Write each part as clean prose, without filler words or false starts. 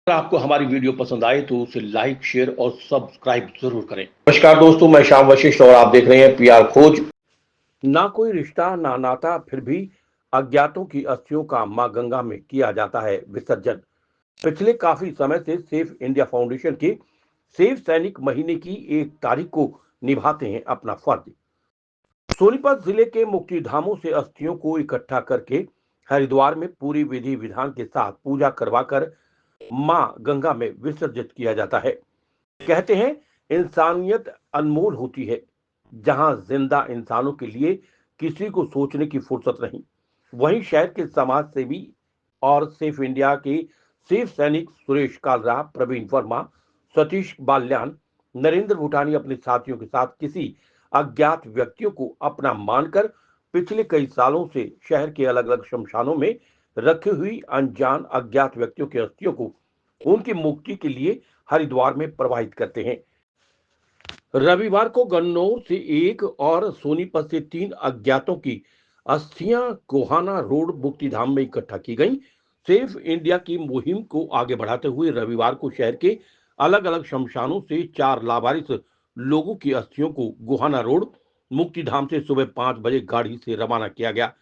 अगर आपको हमारी वीडियो पसंद आए तो उसे लाइक, शेयर और सब्सक्राइब जरूर करें। नमस्कार दोस्तों, मैं श्याम वशिष्ठ और आप देख रहे हैं पीआर खोज। ना कोई रिश्ता ना नाता, फिर भी अज्ञातों की अस्थियों का मां गंगा में किया जाता है विसर्जन। पिछले काफी समय से सेफ इंडिया फाउंडेशन के सेफ सैनिक महीने की 1 तारीख को निभाते हैं अपना फर्ज। सोनीपत जिले के मुक्ति धामों से अस्थियों को इकट्ठा करके हरिद्वार में पूरी विधि विधान के साथ पूजा करवाकर मां गंगा में विसर्जित किया जाता है। कहते हैं इंसानियत अनमोल होती है। जहां जिंदा इंसानों के लिए किसी को सोचने की फुर्सत नहीं, वहीं शहर के समाज सेवी और सेफ इंडिया के सेफ सैनिक सुरेश कालरा, प्रवीण वर्मा, सतीश बाल्यान, नरेंद्र भूटानी अपने साथियों के साथ किसी अज्ञात व्यक्तियों को अपना मानकर पिछले कई सालों से शहर के अलग अलग शमशानों में रखी हुई अनजान अज्ञात व्यक्तियों की अस्थियों को उनकी मुक्ति के लिए हरिद्वार में प्रवाहित करते हैं। रविवार को गन्नौर से 1 और सोनीपत से 3 अज्ञातों की अस्थियां गोहाना रोड मुक्तिधाम में इकट्ठा की गईं। सेफ इंडिया की मुहिम को आगे बढ़ाते हुए रविवार को शहर के अलग अलग शमशानों से 4 लावारिस लोगों की अस्थियों को गोहाना रोड मुक्तिधाम से सुबह 5 बजे गाड़ी से रवाना किया गया,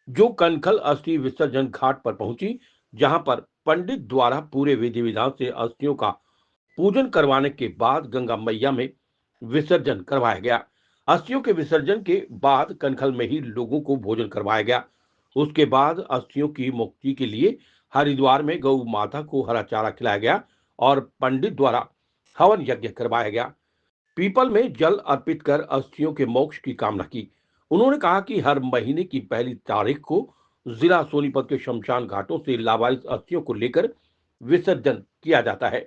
जो कनखल अस्थि विसर्जन घाट पर पहुंची, जहां पर पंडित द्वारा पूरे विधि विधान से अस्थियों का पूजन करवाने के बाद गंगा मैया में विसर्जन करवाया गया। अस्थियों के विसर्जन के बाद कनखल में ही लोगों को भोजन करवाया गया। उसके बाद अस्थियों की मुक्ति के लिए हरिद्वार में गौ माता को हरा चारा खिलाया गया और पंडित द्वारा हवन यज्ञ करवाया गया। पीपल में जल अर्पित कर अस्थियों के मोक्ष की कामना की। उन्होंने कहा कि हर महीने की 1 तारीख को जिला सोनीपत के शमशान घाटों से लावारिस अस्थियों को लेकर विसर्जन किया जाता है।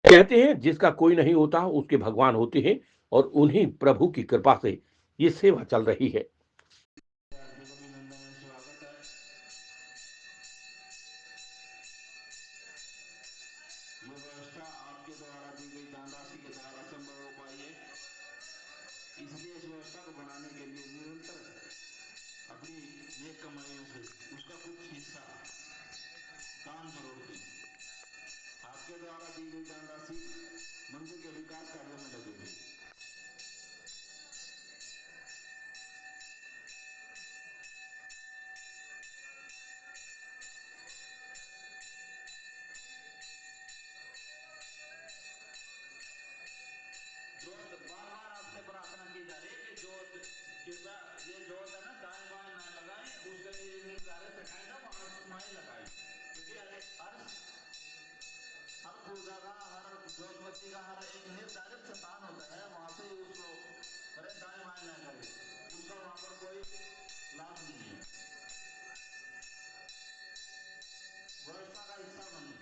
कहते हैं जिसका कोई नहीं होता उसके भगवान होते हैं और उन्हीं प्रभु की कृपा से ये सेवा चल रही है। ये व्यवस्था आपके द्वारा दी गई धनराशि के द्वारा संभव हो पाई है, इसलिए इस व्यवस्था को बनाने के लिए निरंतर अपनी नेक कमाइयों से उसका कुछ हिस्सा दान जरूर दें। आपके द्वारा दी गई धनराशि मंदिर के विकास कार्यों में लगेगी। जोत बार बार आपसे प्रार्थना की जा रही है कि जोत कृपया ये जोत है ना दाएं बाएं ना लगाएं, उसके लिए निर्धारित हटाए ना वहां सुमाई लगाएं, क्योंकि हर पूजा का हर जोतपति का हर एक निर्धारित स्थान होता है, वहां से उसको करे, दाएं बाएं ना करे, उसका वहां पर कोई लाभ नहीं है। व्यवस्था का हिस्सा बने,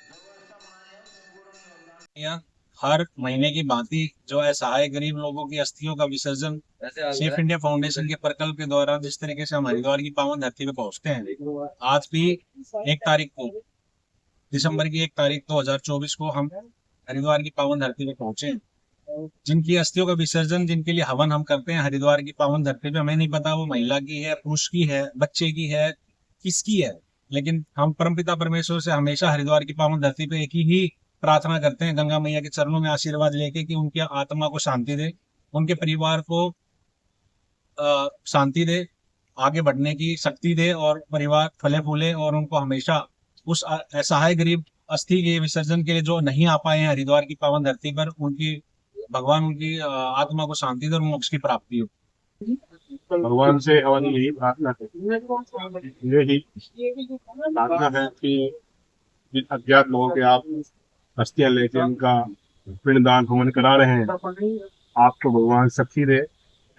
जो व्यवस्था बनाई है उसमें पूर्ण योगदान। हर महीने की भांति जो है सहाय गरीब लोगों की अस्थियों का विसर्जन सेफ इंडिया फाउंडेशन के प्रकल्प के द्वारा जिस तरीके से हम हरिद्वार की पावन धरती पे पहुंचते हैं, आज भी 1 तारीख को दिसंबर की 1 तारीख 2024 को हम हरिद्वार की पावन धरती पे पहुंचे। जिनकी अस्थियों का विसर्जन, जिनके लिए हवन हम करते हैं हरिद्वार की पावन धरती पे, हमें नहीं पता वो महिला की है, पुरुष की है, बच्चे की है, किसकी है, लेकिन हम परमपिता परमेश्वर से हमेशा हरिद्वार की पावन धरती पे एक ही प्रार्थना करते हैं, गंगा मैया के चरणों में आशीर्वाद लेके कि उनकी आत्मा को शांति दे, उनके परिवार को शांति दे, आगे बढ़ने की शक्ति दे और परिवार फले फूले, और उनको हमेशा उस असहाय गरीब अस्थि के विसर्जन के लिए जो नहीं आ पाए हैं हरिद्वार की पावन धरती पर, उनकी भगवान उनकी आत्मा को शांति दे और मोक्ष की प्राप्ति हो। भगवान से हमारी यही प्रार्थना है, यही प्रार्थना है कि जिन अज्ञात लोगों के आप अस्थियां लेके उनका पिंडदान हवन करा रहे हैं, आपको भगवान शक्ति दे,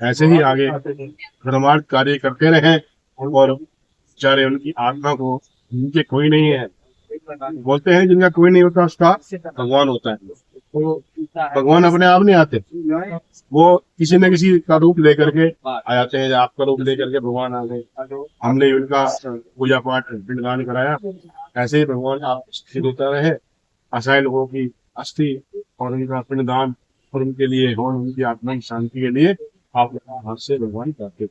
ऐसे ही आगे धर्मार्थ कार्य करते रहें और बेचारे उनकी आत्मा को, जिनके कोई नहीं है, बोलते हैं जिनका कोई नहीं होता उसका भगवान होता है, तो भगवान अपने आप नहीं आते, वो किसी न किसी का रूप लेकर के आ जाते हैं। आपका रूप लेकर के भगवान आ गए, हमने उनका पूजा पाठ पिंडदान कराया, ऐसे ही भगवान आप स्थिति देता रहे, असहाय लोगों की अस्थि और उनका पिंडदान और उनके लिए और उनकी आत्मा की शांति के लिए आप हाथ से भगवान करते।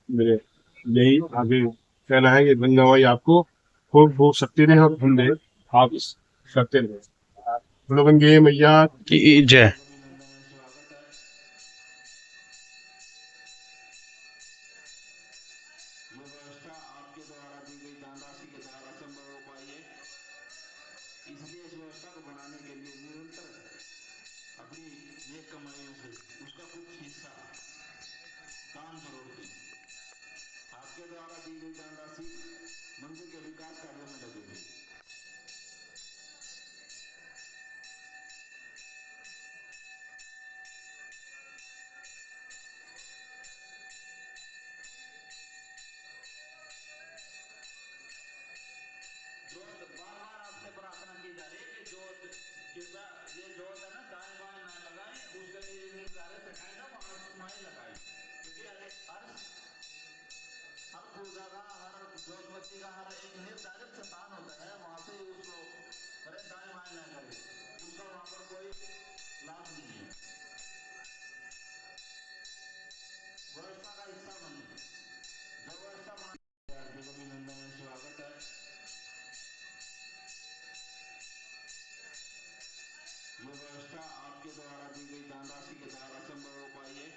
मेरे यही आगे कहना है कि गंगा माई आपको खूब खूब शक्ति दे और धन दे, आप इस करते रहे। बोलो गंगे मैया की जय। ये व्यवस्था आपके द्वारा दी गई दान राशि के द्वारा संभव हो पाई है। इसलिए इस व्यवस्था को बनाने के लिए निरंतर अपनी नेक कमाइयों से उसका कुछ हिस्सा दान जरूर दें। आपके द्वारा दी गई दान राशि मंदिर के विकास कार्यों में लगेगी। जो बार बार आपसे प्रार्थना की जा रही है कि जो कृपया ये जोत है ना दाएं बाएं ना लगाएं, उसके लिए निर्धारित है ना वहां सुमाई लगाएं, क्योंकि हर पूजा का हर जोतपति का हर एक निर्धारित स्थान होता है, वहां से उसको करे दाएं बाएं ना करे, उसका वहां पर कोई लाभ नहीं है। व्यवस्था का हिस्सा बने, जो व्यवस्था अभिनंदन में स्वागत है। ये व्यवस्था आपके द्वारा दी गई दान राशि के द्वारा संभव हो पाई है।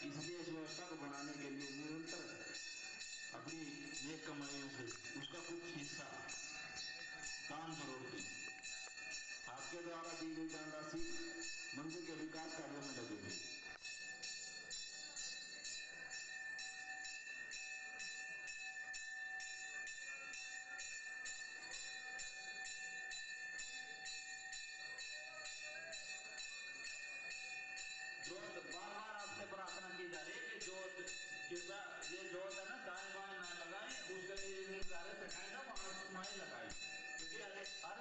इसलिए इस व्यवस्था को बनाने के लिए निरंतर अपनी नेक कमाइयों से उसका कुछ हिस्सा दान जरूर दें। आपके द्वारा दी गई दान राशि मंदिर के विकास कार्यों में लगेगी। जो बार बार आपसे प्रार्थना की जा रही है कि जो कृपया ये जोत है ना दाएं बाएं ना लगाएं, उसके लिए निर्धारित है ना वहां सुमाई लगाएं, क्योंकि हर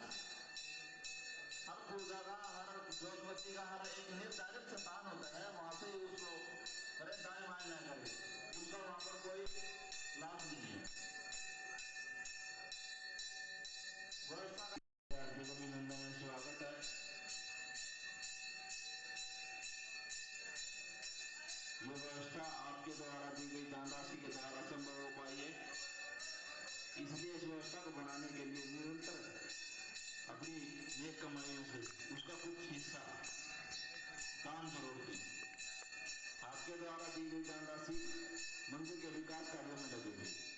पूजा का हर जोतपति का हर एक निर्धारित स्थान होता है, वहां से उसको करे दाएं बाएं ना करे, उसका वहां पर कोई लाभ नहीं है। व्यवस्था का अभिनंदन में स्वागत है। ये व्यवस्था आपके द्वारा दी गई दान राशि के द्वारा संभव हो पाई है। इसलिए इस व्यवस्था को बनाने के लिए निरंतर अपनी नेक कमाइयों से उसका कुछ हिस्सा दान जरूर दें। आपके द्वारा दी गई दान राशि मंदिर के विकास कार्यों में लगेगी।